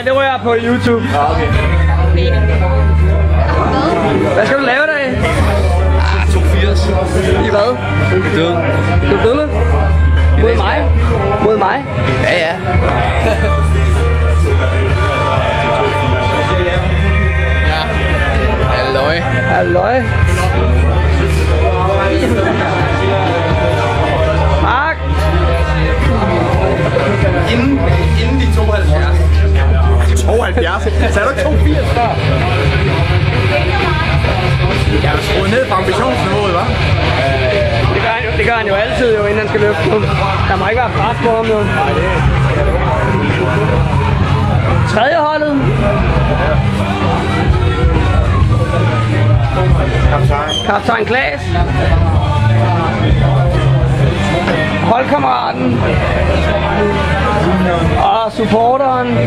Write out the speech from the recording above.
Det rører på YouTube. Hvad skal du lave dig? 82. I hvad? Død. Du er død? Mod mig? Mod mig? Ja, ja. Halløj. Halløj. Mark. Inden de 72. 72? Sagde du ikke 82 før? Jeg har skruet ned på ambitionsniveauet, hva'? Det gør han jo altid, jo, inden han skal løfte ham. Der må ikke være pres på ham, jo. Tredje holdet. Kaptajn Klaas. Holdkammeraten. Og supporteren.